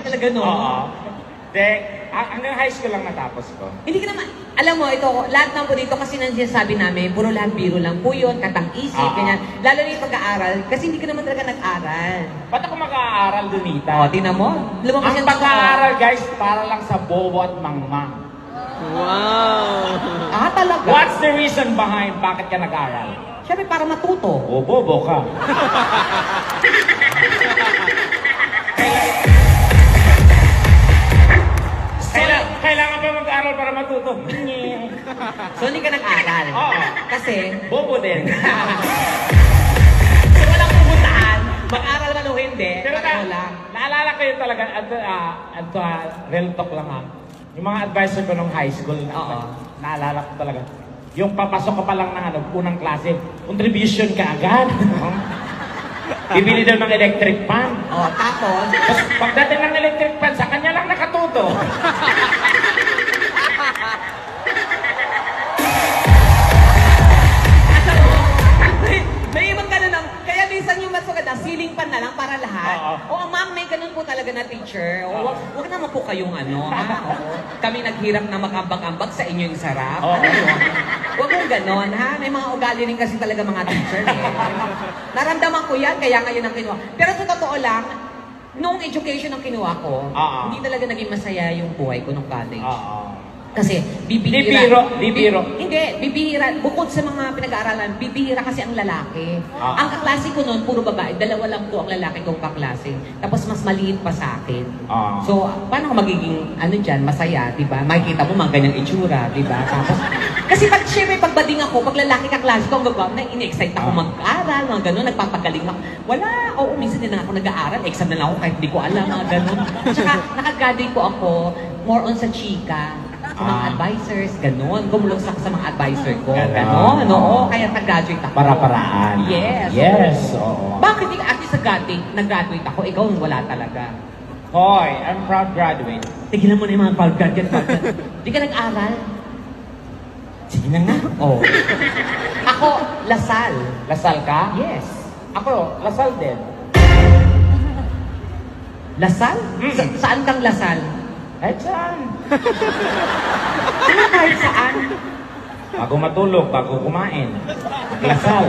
Talaga no? Oo. De, hanggang high school lang natapos ko. Hindi ka naman, alam mo, ito, lahat ng po dito kasi nandiyan sabi namin, puro lahat biro lang po yun, katang-isip, ganyan. Lalo na yung pag-aaral, kasi hindi ka naman talaga nag-aral. Ba't ako mag-aaral, Donita? O, tingnan mo. Lumabas Ang yan pag-aaral, guys, para lang sa bobo at mangmang. Wow! Ah, talaga? What's the reason behind bakit ka nag-aaral? Siyempre, para matuto. O, bobo ka. Kailangan pa mag-aaral para matuto. So, hindi ka nag-aral? Oo. Kasi, Bobo din. so, walang pupuntahan, mag-aral man o hindi, Pero pareho lang. naalala ko yun talaga, real talk lang ha. Yung mga advisor ko nung high school, Oo. naalala ko talaga. Yung papasok ka pa lang ng unang klase, contribution ka agad. Bibili daw ng electric fan. O, tapos, Tapos pagdating ng electric fan, sa kanya lang nakatuto. alam mo, may ibang ganun lang. Kaya minsan yung mas maganda, ceiling pan na lang para lahat. Oo. O, ma'am, may ganun po talaga na teacher. O, Oo. wag naman po kayong ano, ha? Oo. Kami naghirap na makambak-ambak sa inyo yung sarap. Oo. Ano yun? Huwag mong ganon, ha? May mga ugali rin kasi talaga mga teacher, eh. Naramdaman ko yan, kaya ngayon ang kinuha. Pero sa totoo lang, nung education ang kinuha ko, Oo. hindi talaga naging masaya yung buhay ko nung college. Oo. Kasi bibihira. Di biro. Hindi, bibihira. Bukod sa mga pinag-aaralan, bibihira kasi ang lalaki. Ah. Ang kaklase ko noon, puro babae. Dalawa lang po ang lalaki kong kaklase. Tapos mas maliit pa sa akin. Ah. So, paano ako magiging, masaya, di ba? Makikita mo mga ganyang itsura, di ba? Tapos, kasi pag syempre, pag bading ako, pag lalaki kaklase ko, ang gagawin na in-excite ako mag-aral, mga gano'n, nagpapagaling ako. Wala, oo, minsan din ako nag-aaral, exam na lang ako kahit hindi ko alam, mga gano'n. Tsaka, nakagraduate po ako, more on sa chika. Sa mga advisors, gano'n. Gumulong ako sa mga advisor ko. Gano'n, oo. Kaya nag-graduate ako. Para-paraan. Yes. Yes, oo. Bakit di at least nag-graduate ako? Ikaw, wala talaga. Hoy, I'm proud graduate. Tigilan mo na yung mga proud graduate. Di ka nag-aral? Sige na nga. Oo. Ako, Lasal. Lasal ka? Yes. Ako, Lasal din. Lasal? Saan kang Lasal? Kahit saan. Ano kahit saan? Bago matulog, bago kumain. Lasal.